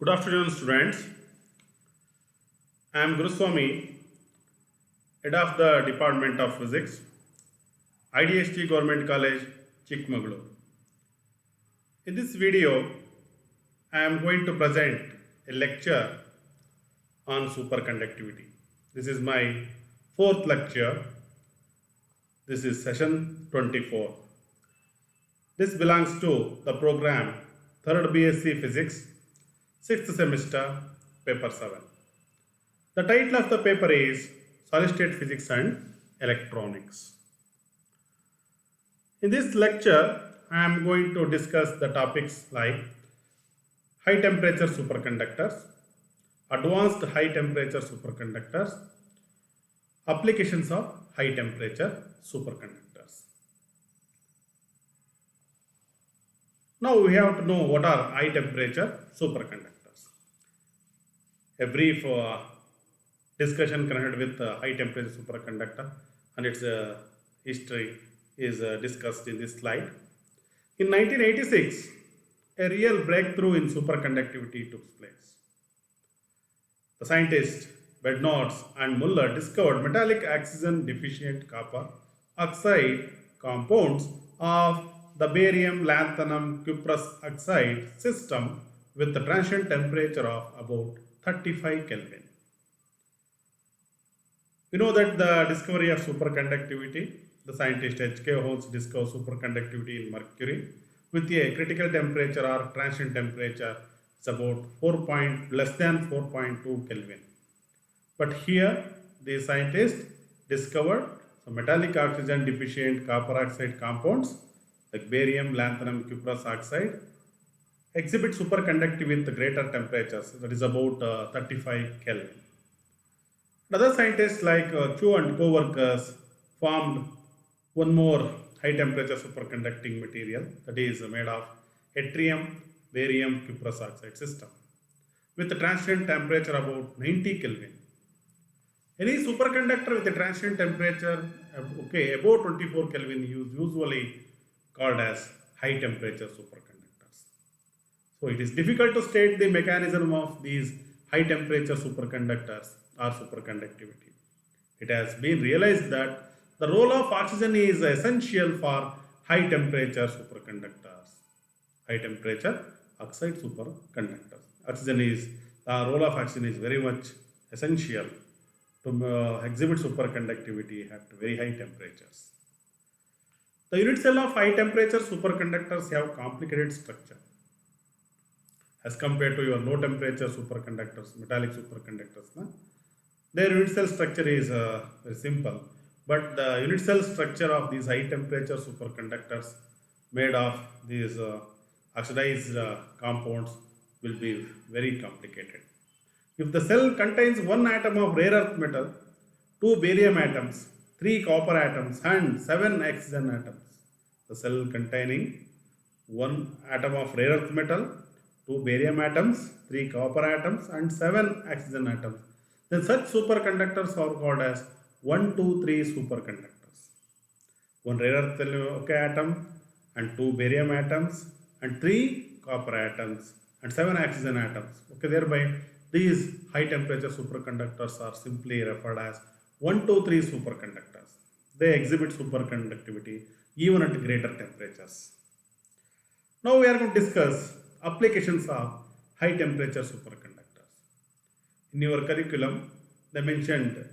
Good afternoon, students. I am Guruswamy, head of the Department of Physics, IDST Government College, Chikmagalur. In this video, I am going to present a lecture on superconductivity. This is my fourth lecture. This is session 24. This belongs to the program 3rd BSc Physics, 6th semester, paper 7. The title of the paper is Solid State Physics and Electronics. In this lecture, I am going to discuss the topics like high temperature superconductors, advanced high temperature superconductors, applications of high temperature superconductors. Now we have to know what are high temperature superconductors. A brief discussion connected with high temperature superconductor and its history is discussed in this slide. In 1986, a real breakthrough in superconductivity took place. The scientists Bednarz and Muller discovered metallic oxygen deficient copper oxide compounds of the barium lanthanum cuprous oxide system with a transient temperature of about 35 Kelvin. We know that the discovery of superconductivity, the scientist H.K. Holmes discovered superconductivity in mercury with a critical temperature or transient temperature is about less than 4.2 Kelvin. But here the scientist discovered some metallic oxygen deficient copper oxide compounds like barium, lanthanum, cuprous oxide exhibit superconductivity with greater temperatures, that is about 35 Kelvin. Other scientists like Chu and co-workers formed one more high temperature superconducting material that is made of yttrium barium cuprous oxide system with a transient temperature about 90 Kelvin. Any superconductor with a transient temperature above 24 Kelvin is usually called as high temperature superconductors. So it is difficult to state the mechanism of these high temperature superconductors or superconductivity. It has been realized that the role of oxygen is essential for high temperature superconductors, high temperature oxide superconductors. The role of oxygen is very much essential to exhibit superconductivity at very high temperatures. The unit cell of high temperature superconductors have complicated structure as compared to your low temperature superconductors, metallic superconductors. Their unit cell structure is very simple, but the unit cell structure of these high temperature superconductors made of these oxidized compounds will be very complicated. If the cell contains one atom of rare earth metal, two barium atoms, three copper atoms, and seven oxygen atoms, the cell containing one atom of rare earth metal, two barium atoms, three copper atoms, and seven oxygen atoms, then such superconductors are called as 1, 2, 3 superconductors. One rare earth atom and two barium atoms and three copper atoms and seven oxygen atoms. Thereby these high temperature superconductors are simply referred as 1, 2, 3 superconductors. They exhibit superconductivity even at greater temperatures. Now we are going to discuss applications of high temperature superconductors. In your curriculum, they mentioned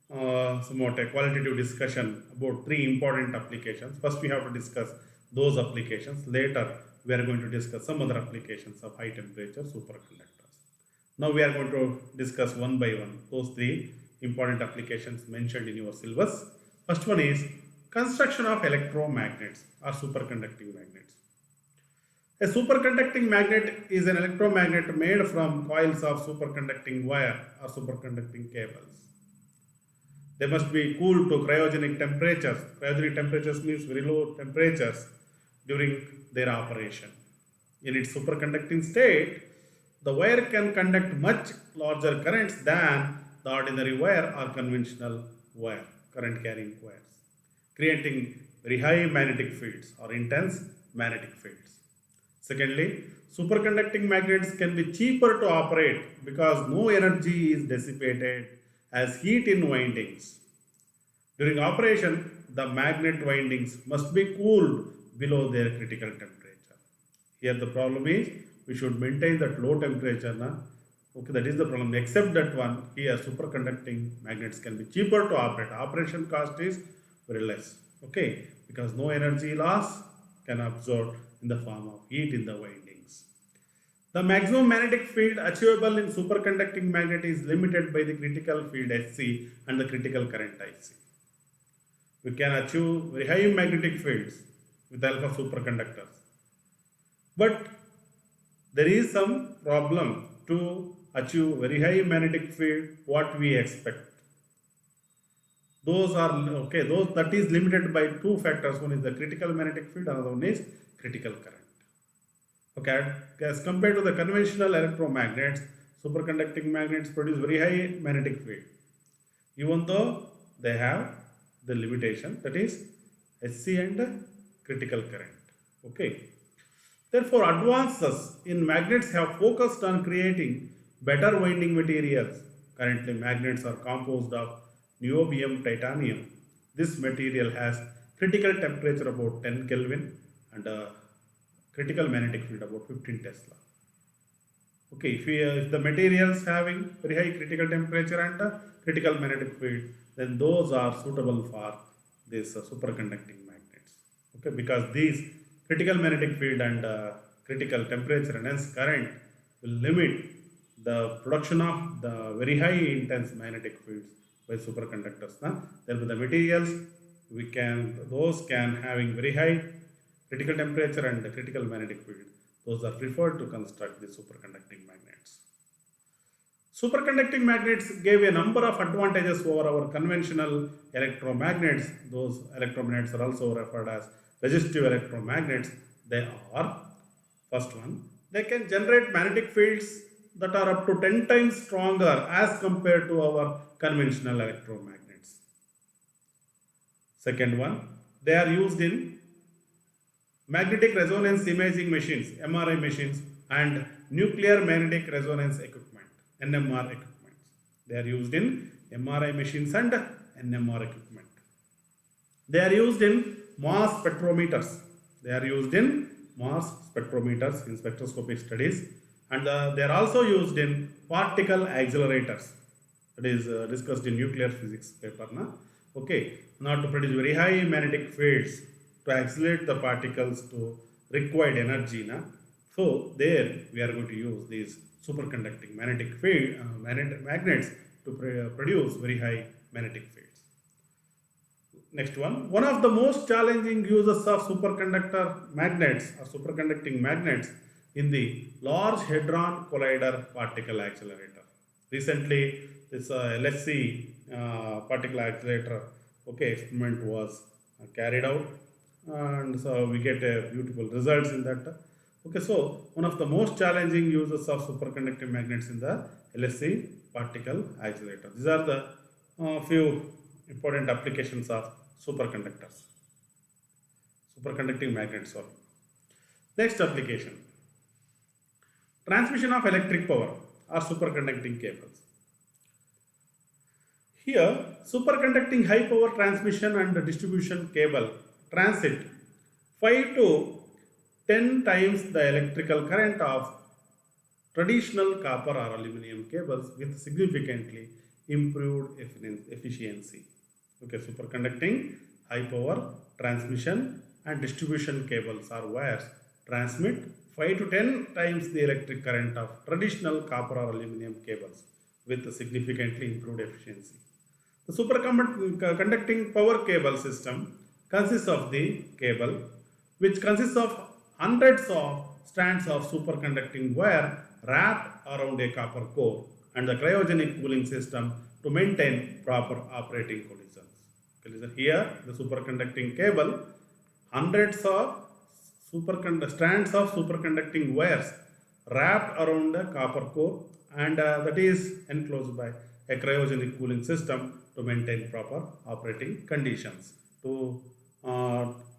somewhat a qualitative discussion about three important applications. First, we have to discuss those applications. Later, we are going to discuss some other applications of high temperature superconductors. Now, we are going to discuss one by one those three important applications mentioned in your syllabus. First one is construction of electromagnets or superconducting magnets. A superconducting magnet is an electromagnet made from coils of superconducting wire or superconducting cables. They must be cooled to cryogenic temperatures. Cryogenic temperatures means very low temperatures during their operation. In its superconducting state, the wire can conduct much larger currents than the ordinary wire or conventional wire, current carrying wires, creating very high magnetic fields or intense magnetic fields. Secondly, superconducting magnets can be cheaper to operate because no energy is dissipated as heat in windings. During operation, the magnet windings must be cooled below their critical temperature. Here the problem is we should maintain that low temperature. Na? Okay, that is the problem. Except that one, here superconducting magnets can be cheaper to operate. Operation cost is very less. Okay, because no energy loss can absorb in the form of heat in the windings. The maximum magnetic field achievable in superconducting magnet is limited by the critical field SC and the critical current IC. We can achieve very high magnetic fields with the help of superconductors. But there is some problem to achieve very high magnetic field what we expect. Those are okay, those that is limited by two factors. One is the critical magnetic field, another one is critical current. Okay, as compared to the conventional electromagnets, superconducting magnets produce very high magnetic field, even though they have the limitation, that is SC and critical current. Okay. Therefore, advances in magnets have focused on creating better winding materials. Currently, magnets are composed of niobium titanium. This material has critical temperature about 10 Kelvin and critical magnetic field about 15 Tesla. Okay, if the materials having very high critical temperature and critical magnetic field, then those are suitable for these superconducting magnets. Okay, because these critical magnetic field and critical temperature and hence current will limit the production of the very high intense magnetic fields by superconductors. Therefore, the materials those can having very high critical temperature and critical magnetic field. Those are preferred to construct the superconducting magnets. Superconducting magnets gave a number of advantages over our conventional electromagnets. Those electromagnets are also referred as resistive electromagnets. They are, first one, they can generate magnetic fields that are up to 10 times stronger as compared to our conventional electromagnets. Second one, they are used in magnetic resonance imaging machines, MRI machines, and nuclear magnetic resonance equipment, NMR equipment. They are used in MRI machines and NMR equipment. They are used in mass spectrometers. They are used in mass spectrometers in spectroscopic studies, and they are also used in particle accelerators. That is discussed in nuclear physics paper. Okay, now to produce very high magnetic fields to accelerate the particles to required energy. So there we are going to use these superconducting magnetic field magnets to produce very high magnetic fields. Next one of the most challenging uses of superconductor magnets or superconducting magnets in the Large Hadron Collider Particle Accelerator. Recently, this LHC particle accelerator experiment was carried out, and so we get beautiful results in that. Okay, so one of the most challenging uses of superconducting magnets in the LHC particle accelerator. These are the few important applications of superconductors, superconducting magnets. Sorry. Next application: transmission of electric power or superconducting cables. Here, superconducting high power transmission and distribution cable transit 5 to 10 times the electrical current of traditional copper or aluminum cables with significantly improved efficiency. Okay, superconducting high power transmission and distribution cables or wires transmit 5 to 10 times the electric current of traditional copper or aluminum cables with significantly improved efficiency. The superconducting power cable system consists of the cable, which consists of hundreds of strands of superconducting wire wrapped around a copper core, and the cryogenic cooling system to maintain proper operating conditions. Okay, listen here, the superconducting cable, hundreds of strands of superconducting wires wrapped around the copper core, and that is enclosed by a cryogenic cooling system to maintain proper operating conditions to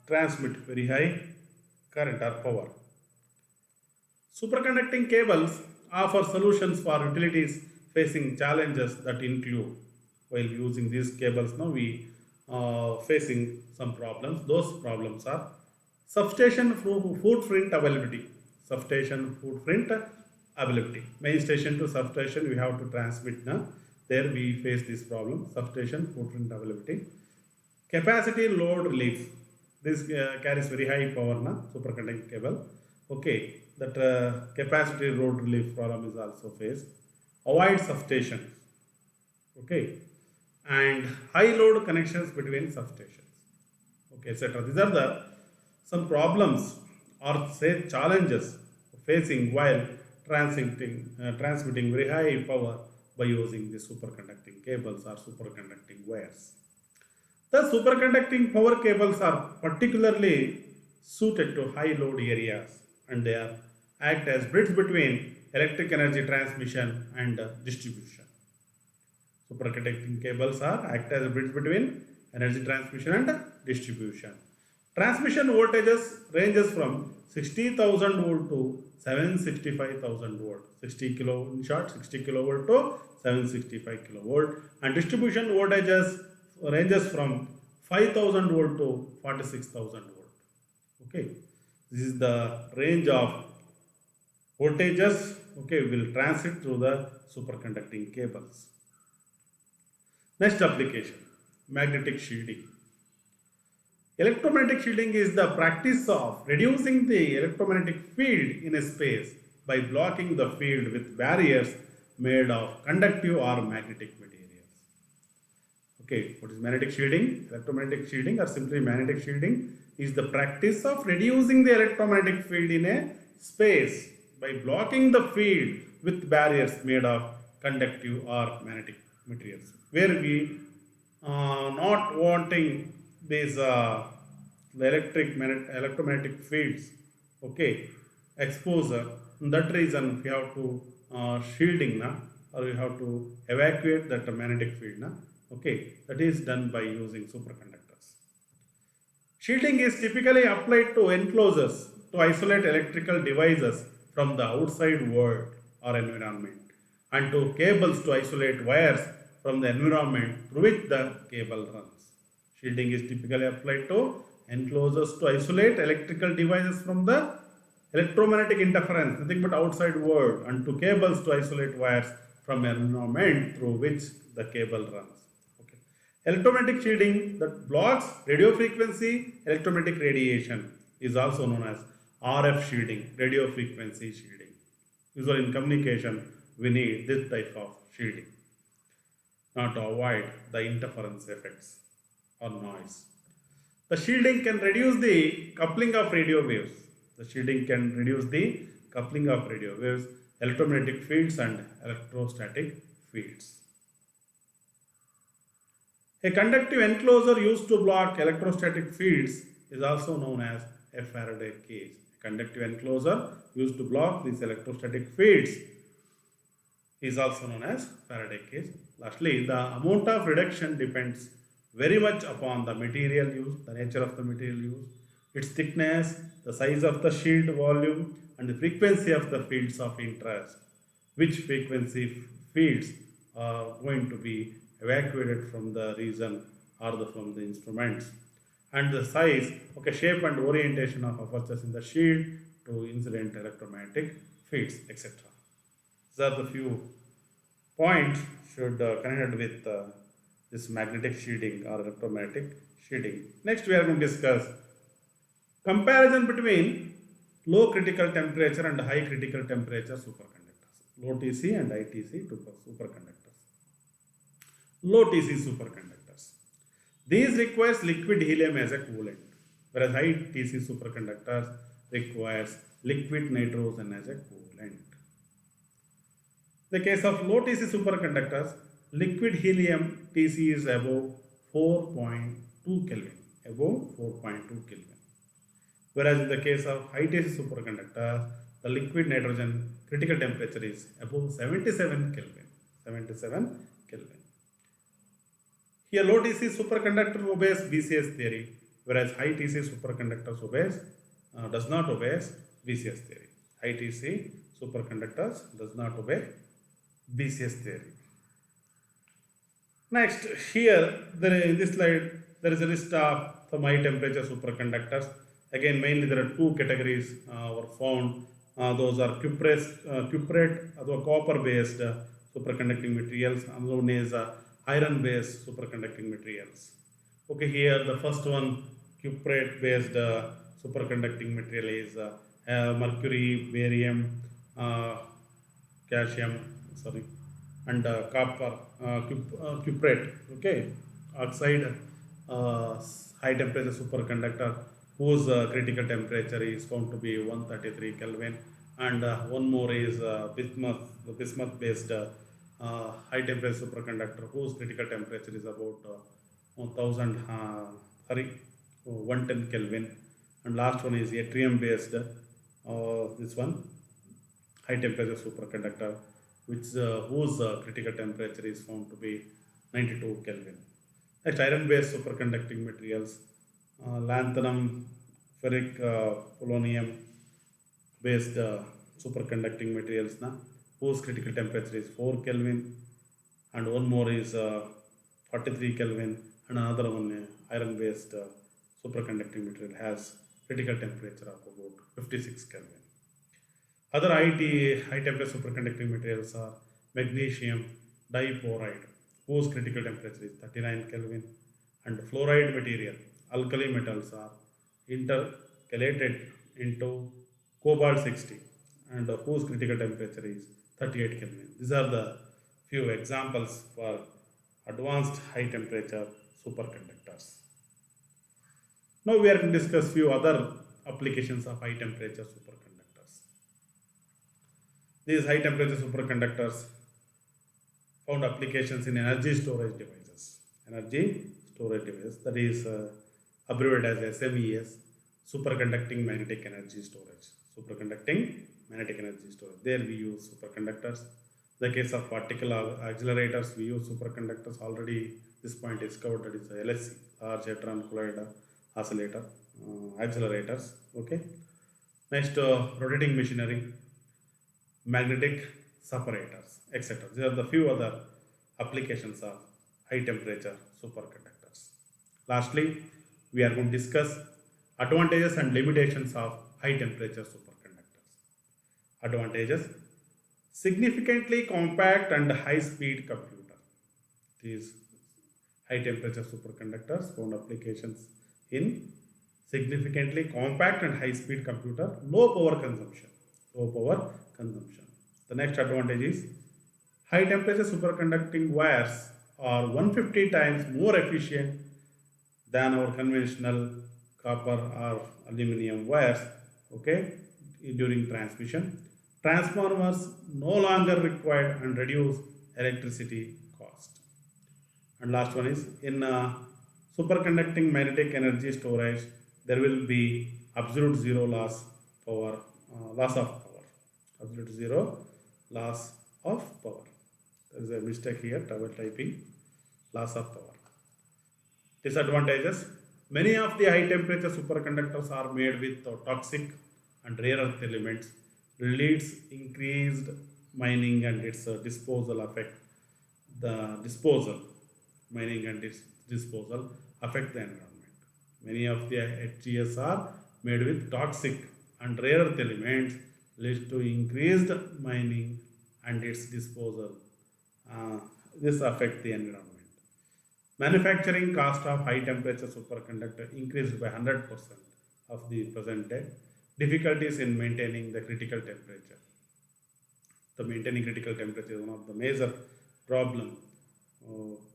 transmit very high current or power. Superconducting cables offer solutions for utilities facing challenges that include, while using these cables now we facing some problems. Those problems are substation footprint availability. Substation footprint availability. Main station to substation we have to transmit now. There we face this problem. Substation footprint availability. Capacity load relief. This carries very high power na superconducting cable. Okay, that capacity load relief problem is also faced. Avoid substations. Okay, and high load connections between substations. Okay, etc. These are the some problems or say challenges facing while transmitting very high power by using the superconducting cables or superconducting wires. The superconducting power cables are particularly suited to high load areas and they are act as bridge between electric energy transmission and distribution. Superconducting cables are act as a bridge between energy transmission and distribution. Transmission voltages ranges from 60,000 volt to 765,000 volt. 60 kilo in short, 60 kilovolt to 765 kilovolt, and distribution voltages ranges from 5,000 volt to 46,000 volt. Okay, this is the range of voltages. Okay, will transit through the superconducting cables. Next application, magnetic shielding. Electromagnetic shielding is the practice of reducing the electromagnetic field in a space by blocking the field with barriers made of conductive or magnetic materials. Okay, what is magnetic shielding? Electromagnetic shielding or simply magnetic shielding is the practice of reducing the electromagnetic field in a space by blocking the field with barriers made of conductive or magnetic materials. Where we not wanting these electromagnetic fields, okay, exposure. That reason we have to shielding na, or we have to evacuate that magnetic field na. Okay, that is done by using superconductors. Shielding is typically applied to enclosures to isolate electrical devices from the outside world or environment, and to cables to isolate wires from the environment through which the cable runs. Shielding is typically applied to enclosures to isolate electrical devices from the electromagnetic interference, nothing but outside world, and to cables to isolate wires from environment through which the cable runs. Okay. Electromagnetic shielding that blocks radio frequency electromagnetic radiation is also known as RF shielding, radio frequency shielding. Usually in communication, we need this type of shielding, not to avoid the interference effects or noise. The shielding can reduce the coupling of radio waves. The shielding can reduce the coupling of radio waves, electromagnetic fields and electrostatic fields. A conductive enclosure used to block electrostatic fields is also known as a Faraday cage. A conductive enclosure used to block these electrostatic fields is also known as Faraday cage. Lastly, the amount of reduction depends very much upon the material used, the nature of the material used, its thickness, the size of the shield volume, and the frequency of the fields of interest. Which frequency fields are going to be evacuated from the region or from the instruments, and the size, okay, shape and orientation of apertures in the shield to incident electromagnetic fields, etc. These are the few points should connect with this magnetic shielding or electromagnetic shielding. Next, we are going to discuss comparison between low critical temperature and high critical temperature superconductors. Low TC and high TC superconductors. Low TC superconductors. These requires liquid helium as a coolant, whereas high TC superconductors requires liquid nitrogen as a coolant. In the case of low TC superconductors, liquid helium TC is above 4.2 Kelvin, above 4.2 Kelvin. Whereas in the case of high TC superconductors, the liquid nitrogen critical temperature is above 77 Kelvin, 77 Kelvin. Here low TC superconductor obeys BCS theory, whereas high TC superconductors does not obey BCS theory. ITC superconductors does not obey BCS theory. Next, here in this slide there is a list of some high temperature superconductors. Again, mainly there are two categories were found. Those are cuprate or copper based superconducting materials, and known as iron based superconducting materials. Okay, here the first one, cuprate based superconducting material is mercury, barium, uh, calcium, sorry, and copper, cuprate, okay, oxide, high temperature superconductor whose critical temperature is found to be 133 Kelvin, and one more is bismuth based high temperature superconductor whose critical temperature is about 1000 sorry 110 Kelvin, and last one is yttrium based this one high temperature superconductor which whose critical temperature is found to be 92 Kelvin. Next, iron based superconducting materials, lanthanum, ferric, polonium based superconducting materials whose critical temperature is 4 Kelvin, and one more is 43 Kelvin, and another one iron based superconducting material has critical temperature of about 56 Kelvin. Other high temperature superconducting materials are magnesium diporide, whose critical temperature is 39 Kelvin, and fluoride material. Alkali metals are intercalated into cobalt 60, and whose critical temperature is 38 Kelvin. These are the few examples for advanced high temperature superconductors. Now we are going to discuss few other applications of high temperature superconductors. These high temperature superconductors found applications in energy storage devices. Energy storage devices, that is abbreviated as SMES, superconducting magnetic energy storage. Superconducting magnetic energy storage. There we use superconductors. In the case of particle accelerators, we use superconductors. Already this point is covered, that is LHC, Large Hadron Collider Oscillator accelerators. Okay. Next, rotating machinery, magnetic separators, etc. These are the few other applications of high temperature superconductors. Lastly, we are going to discuss advantages and limitations of high temperature superconductors. Advantages: significantly compact and high speed computer. These high temperature superconductors found applications in significantly compact and high speed computer, low power consumption. The next advantage is high temperature superconducting wires are 150 times more efficient than our conventional copper or aluminum wires, okay, during transmission. Transformers no longer required and reduce electricity cost. And last one is in superconducting magnetic energy storage, there will be absolute zero loss of power. Absolute zero loss of power. There is a mistake here, double typing. Loss of power. Disadvantages: many of the high temperature superconductors are made with toxic and rare earth elements, leads increased mining and its disposal affect the disposal. Mining and its disposal affect the environment. Many of the HGS are made with toxic and rare earth elements, leads to increased mining and its disposal. This affect the environment. Manufacturing cost of high temperature superconductor increased by 100% of the present day. Difficulties in maintaining the critical temperature. The maintaining critical temperature is one of the major problem.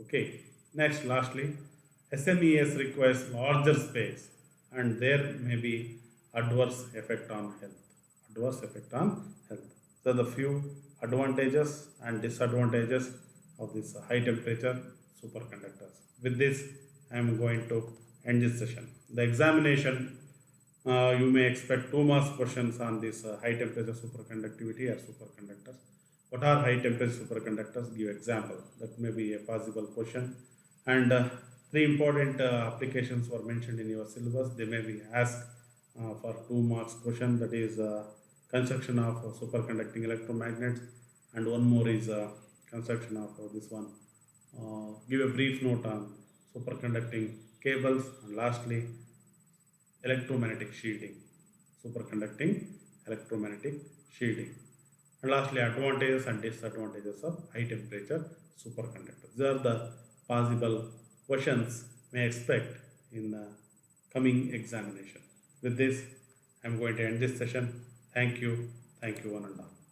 Okay. Next, lastly, SMES requires larger space and there may be adverse effect on health. So the few advantages and disadvantages of this high temperature superconductors. With this, I am going to end this session. The examination, you may expect 2 marks questions on this high temperature superconductivity or superconductors. What are high temperature superconductors? Give example. That may be a possible question. And 3 important applications were mentioned in your syllabus. They may be asked for 2 marks question. That is construction of superconducting electromagnets, and one more is construction of this one. Give a brief note on superconducting cables, and lastly, electromagnetic shielding, superconducting electromagnetic shielding, and lastly, advantages and disadvantages of high temperature superconductors. These are the possible questions may expect in the coming examination. With this, I am going to end this session. Thank you one and all.